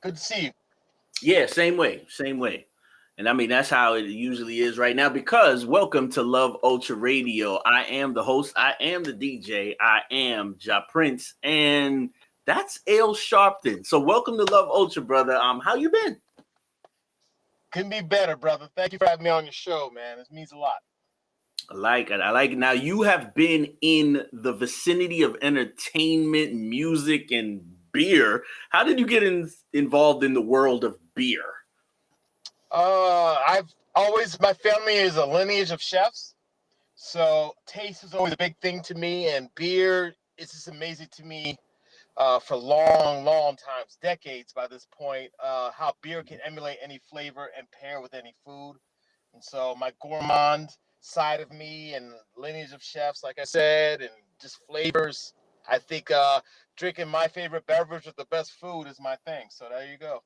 Good to see you. Yeah, same way, same way. And I mean, that's how it usually is right now because welcome to Love Ultra Radio. I am the host, I am the DJ, I am Ja Prince, and that's Ale Sharpton. So welcome to Love Ultra, brother. How you been? Couldn't be better, brother. Thank you for having me on your show, man. This means a lot. I like it. I like it. Now you have been in the vicinity of entertainment, music, and beer. How did you get involved in the world of beer? My family is a lineage of chefs. So taste is always a big thing to me, and beer is just amazing to me for long, long times, decades by this point, how beer can emulate any flavor and pair with any food. And so my gourmand side of me and lineage of chefs, like I said, and just flavors. I think drinking my favorite beverage with the best food is my thing. So there you go.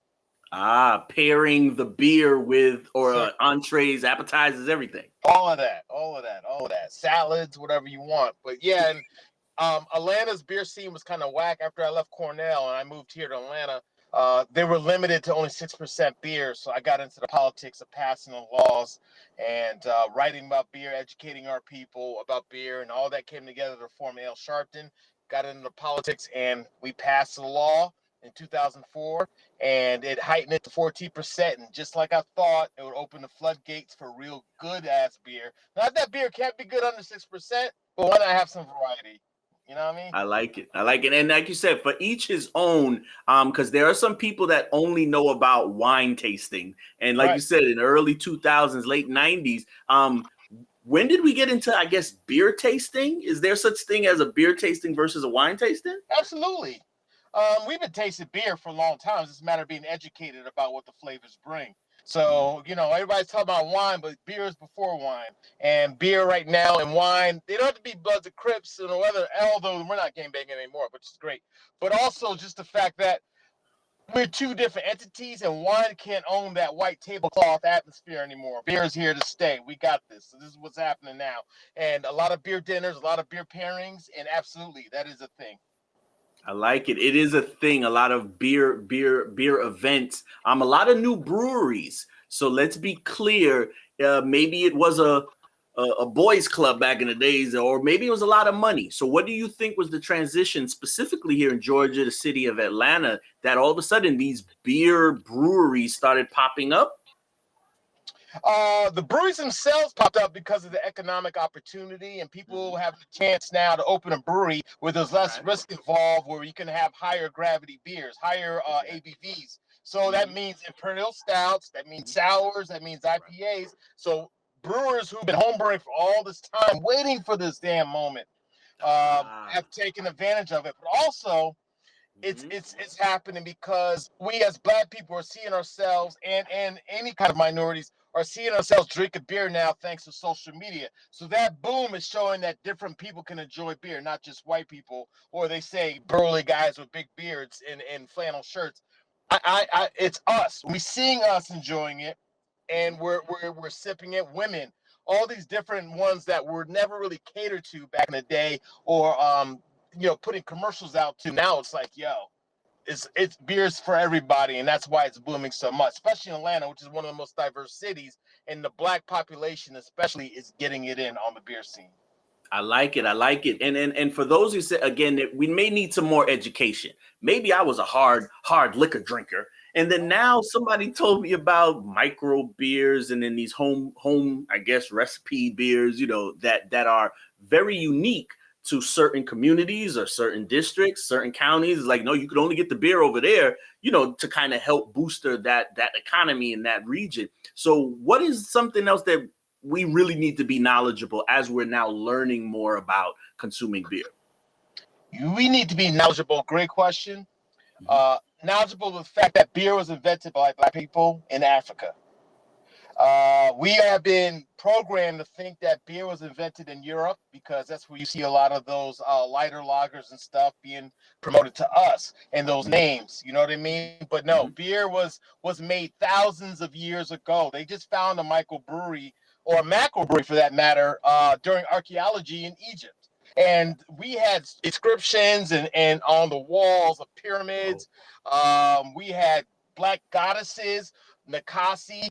Pairing the beer with Sir, entrees, appetizers, everything. all of that. Salads, whatever you want. But yeah, and Atlanta's beer scene was kind of whack after I left Cornell and I moved here to Atlanta. They were limited to only 6% beer, so I got into the politics of passing the laws and writing about beer, educating our people about beer, and all that came together to form Ale Sharpton. Got into politics, and we passed the law in 2004, and it heightened it to 14%. And just like I thought, it would open the floodgates for real good ass beer. Not that beer can't be good under 6%, but why not have some variety? You know what I mean? I like it. I like it. And like you said, for each his own, because there are some people that only know about wine tasting. And like you Right. said, in the early 2000s, late 90s, when did we get into, I guess, beer tasting? Is there such thing as a beer tasting versus a wine tasting? Absolutely. We've been tasting beer for a long time. It's just a matter of being educated about what the flavors bring. So, everybody's talking about wine, but beer is before wine. And beer right now and wine, they don't have to be Bloods and Crips and whether, although we're not game banging anymore, which is great. But also just the fact that we're two different entities and wine can't own that white tablecloth atmosphere anymore. Beer is here to stay. We got this. So this is what's happening now. And a lot of beer dinners, a lot of beer pairings, and absolutely, that is a thing. I like it. It is a thing. A lot of beer events. A lot of new breweries. So let's be clear. Maybe it was a boys club back in the days, or maybe it was a lot of money. So what do you think was the transition specifically here in Georgia, the city of Atlanta, that all of a sudden these beer breweries started popping up? The breweries themselves popped up because of the economic opportunity, and people have the chance now to open a brewery where there's less Right. risk involved, where you can have higher gravity beers, higher ABVs. So that means imperial stouts, that means sours, that means IPAs. So brewers who've been homebrewing for all this time, waiting for this damn moment, have taken advantage of it. But also, it's happening because we as Black people are seeing ourselves, and any kind of minorities are seeing ourselves drinking beer now thanks to social media. So that boom is showing that different people can enjoy beer, not just white people, or they say burly guys with big beards and flannel shirts. It's us. We seeing us enjoying it, and we're sipping it. Women, all these different ones that were never really catered to back in the day, or putting commercials out to. Now it's like, yo, it's beers for everybody, and that's why it's booming so much, especially in Atlanta, which is one of the most diverse cities, and the Black population especially is getting it in on the beer scene. I like it. I like it. And for those who say again that we may need some more education. Maybe I was a hard liquor drinker. And then now somebody told me about micro beers and then these home, I guess, recipe beers, that are very unique to certain communities or certain districts, certain counties. It's like, no, you could only get the beer over there, to kind of help booster that economy in that region. So what is something else that we really need to be knowledgeable as we're now learning more about consuming beer? We need to be knowledgeable. Great question. Mhm. Knowledgeable of the fact that beer was invented by Black people in Africa. We have been programmed to think that beer was invented in Europe because that's where you see a lot of those lighter lagers and stuff being promoted to us and those Mhm. names. You know what I mean? But no, Mhm. beer was made thousands of years ago. They just found a microbrewery or a macrobrewery for that matter during archaeology in Egypt. And we had inscriptions and on the walls of Oh. pyramids. We had black goddesses, Nikasi,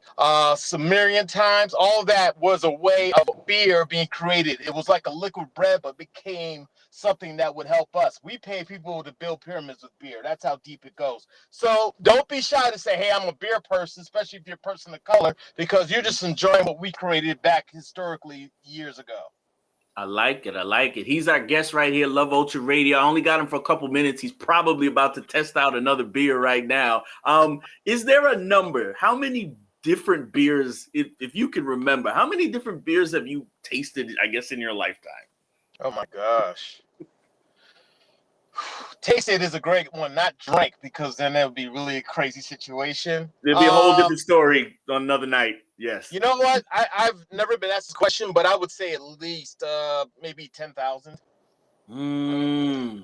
Sumerian times, all that was a way of beer being created. It was like a liquid bread, but became something that would help us. We pay people to build pyramids with beer. That's how deep it goes. So don't be shy to say, hey, I'm a beer person, especially if you're a person of color, because you're just enjoying what we created back historically years ago. I like it. I like it. He's our guest right here, Love Ultra Radio. I only got him for a couple minutes. He's probably about to test out another beer right now. Is there a number? How many different beers, if you can remember, how many different beers have you tasted, I guess, in your lifetime? Oh my gosh. Tasted is a great one, not drank, because then that would be really a crazy situation. There'll be a whole different story on another night. Yes. You know what? I've never been asked this question, but I would say at least maybe 10,000. Through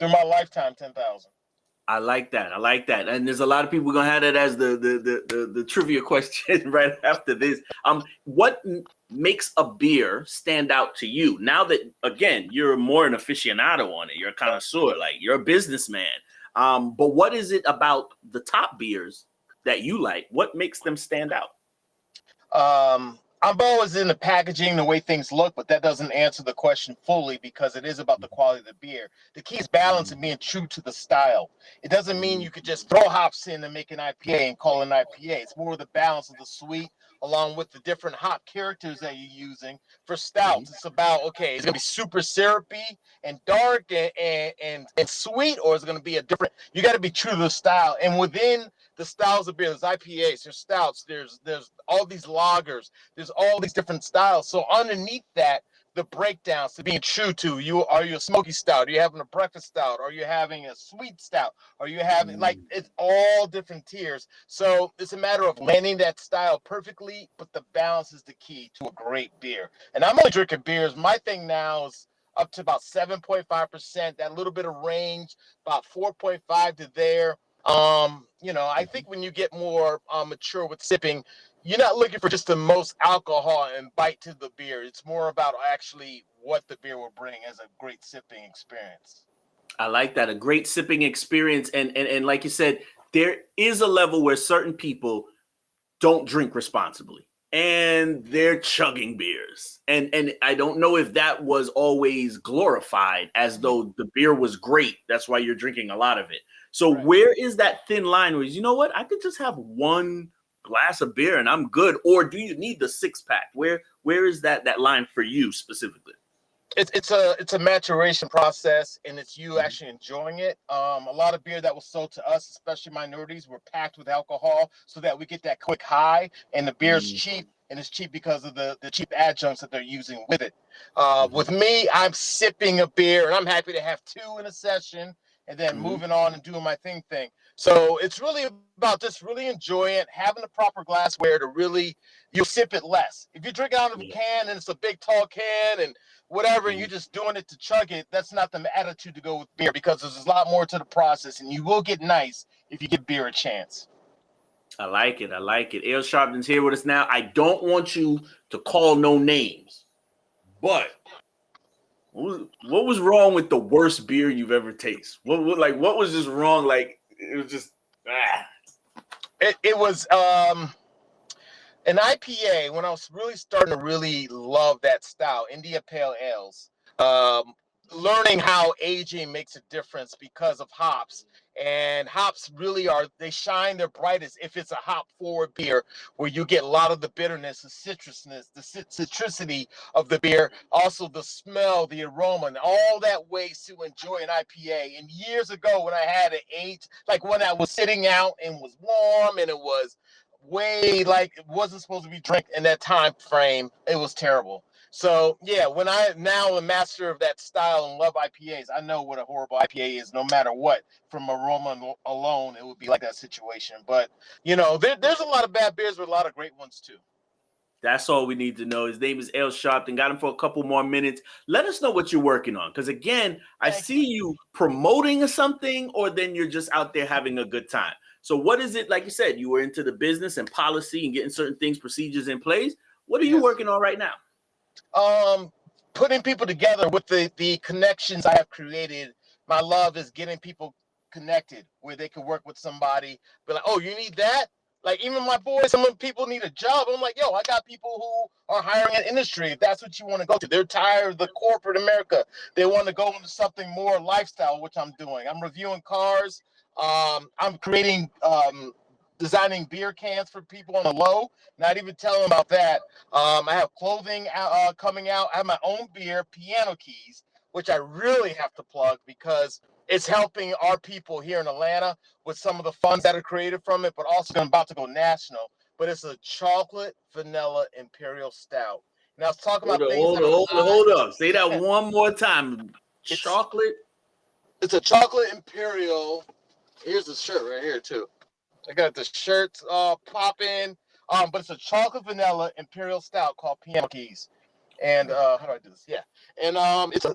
my lifetime, 10,000. I like that. I like that. And there's a lot of people gonna have that as the trivia question right after this. What makes a beer stand out to you now that, again, you're more an aficionado on it? You're a connoisseur, like you're a businessman. But what is it about the top beers that you like? What makes them stand out? I'm always in the packaging, the way things look, but that doesn't answer the question fully because it is about the quality of the beer. The key is balance and being true to the style. It doesn't mean you could just throw hops in and make an IPA and call it an IPA. It's more the balance of the sweet along with the different hop characters that you're using. For stouts, it's about, okay, it's going to be super syrupy and dark and sweet, or is it going to be a different, you got to be true to the style. And within the styles of beer, there's IPAs, there's stouts, there's all these lagers, there's all these different styles. So underneath that, the breakdowns to being true to you. Are you a smoky stout? Are you having a breakfast stout? Are you having a sweet stout? Are you having, like, it's all different tiers. So it's a matter of landing that style perfectly, but the balance is the key to a great beer. And I'm only drinking beers. My thing now is up to about 7.5%, that little bit of range, about 4.5 to there. I think when you get more mature with sipping, you're not looking for just the most alcohol and bite to the beer. It's more about actually what the beer will bring as a great sipping experience. I like that. A great sipping experience. And like you said, there is a level where certain people don't drink responsibly and they're chugging beers. And I don't know if that was always glorified as though the beer was great. That's why you're drinking a lot of it. So right. Where is that thin line where, you know what, I could just have one glass of beer and I'm good? Or do you need the 6-pack? Where is that line for you specifically? It's a maturation process, and it's you actually enjoying it. A lot of beer that was sold to us, especially minorities, were packed with alcohol so that we get that quick high, and the beer's cheap, and it's cheap because of the cheap adjuncts that they're using with it. With me, I'm sipping a beer, and I'm happy to have 2 in a session, and then moving on and doing my thing. So it's really about just really enjoying it, having the proper glassware to really, you sip it less. If you drink out of a can and it's a big tall can and whatever, and you're just doing it to chug it, that's not the attitude to go with beer, because there's a lot more to the process, and you will get nice if you give beer a chance. I like it. Ale Sharpton's here with us now. I don't want you to call no names, but what was wrong with the worst beer you've ever tasted? What was just wrong? Like, it was just It was an IPA when I was really starting to really love that style, India Pale Ales. Learning how aging makes a difference because of hops. And hops really they shine their brightest if it's a hop forward beer, where you get a lot of the bitterness, the citrusness, the citricity of the beer, also the smell, the aroma, and all that ways to enjoy an IPA. And years ago, when I had an age, like when I was sitting out and was warm and it was way like it wasn't supposed to be drank in that time frame, it was terrible. So yeah, when I now a master of that style and love IPAs, I know what a horrible IPA is. No matter what, from aroma alone, it would be like that situation. But there's a lot of bad beers with a lot of great ones too. That's all we need to know. His name is Ale Sharpton. Got him for a couple more minutes. Let us know what you're working on, because again, I see you promoting something, or then you're just out there having a good time. So what is it? Like you said, you were into the business and policy and getting certain things, procedures in place. What are you working on right now? Putting people together with the connections I have created. My love is getting people connected where they could work with somebody. Be like, oh, you need that? Like even my boys, some people need a job. I'm like, yo, I got people who are hiring in industry. If that's what you want to go to, they're tired of the corporate America. They want to go into something more lifestyle, which I'm doing. I'm reviewing cars. I'm creating, designing beer cans for people on the low. Not even telling them about that. I have clothing coming out. I have my own beer, Piano Keys, which I really have to plug because it's helping our people here in Atlanta with some of the funds that are created from it, but also about to go national. But it's a chocolate vanilla imperial stout. And I was talking Hold about up, things hold that up, are hold live. up. Say that one more time. It's Chocolate. it's a chocolate imperial. Here's the shirt right here too. I got the shirts popping. But it's a chocolate vanilla imperial stout called Piano Keys. And how do I do this? Yeah. And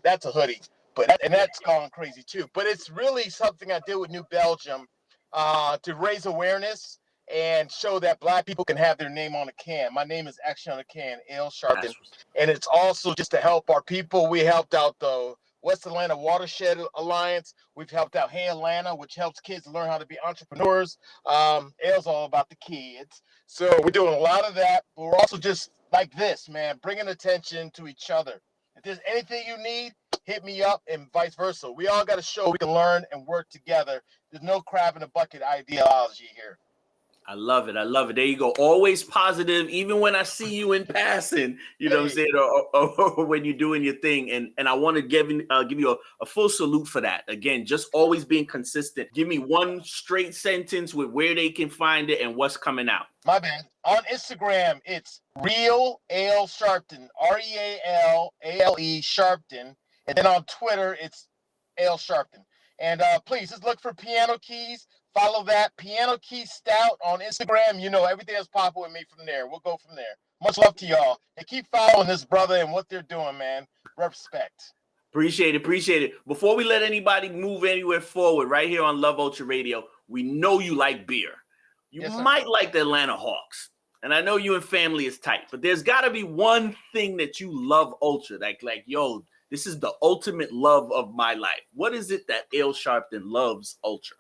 that's a hoodie. And that's gone crazy too. But it's really something I did with New Belgium to raise awareness and show that Black people can have their name on a can. My name is actually on a can, Ale Sharpton. And it's also just to help our people. We helped out the West Atlanta Watershed Alliance. We've helped out Hey Atlanta, which helps kids learn how to be entrepreneurs. Ale's all about the kids. So we're doing a lot of that. But we're also just like this, man, bringing attention to each other. If there's anything you need, hit me up and vice versa. We all got to show we can learn and work together. There's no crab in a bucket ideology here. I love it. I love it. There you go. Always positive, even when I see you in passing, you know what I'm saying, or when you're doing your thing. And I want to give you a full salute for that. Again, just always being consistent. Give me one straight sentence with where they can find it and what's coming out. My bad. On Instagram, it's Real Ale Sharpton, RealAle Sharpton. And then on Twitter, it's Ale Sharpton. And please just look for Piano Keys. Follow that Piano Key Stout on Instagram. You know, everything that's popping with me from there. We'll go from there. Much love to y'all. And keep following this brother and what they're doing, man. Respect. Appreciate it. Appreciate it. Before we let anybody move anywhere forward, right here on Love Ultra Radio, we know you like beer. You might like the Atlanta Hawks. And I know you and family is tight, but there's got to be one thing that you love ultra. Like, yo, this is the ultimate love of my life. What is it that Ale Sharpton loves ultra?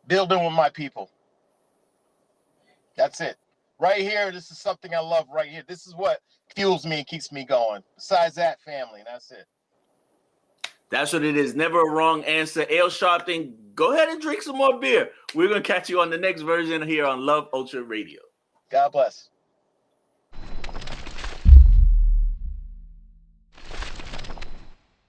Building with my people. That's it. Right here, this is something I love right here. This is what fuels me and keeps me going. Besides that, family. That's it. That's what it is. Never a wrong answer. Ale Sharpton, go ahead and drink some more beer. We're going to catch you on the next version here on Love Ultra Radio. God bless.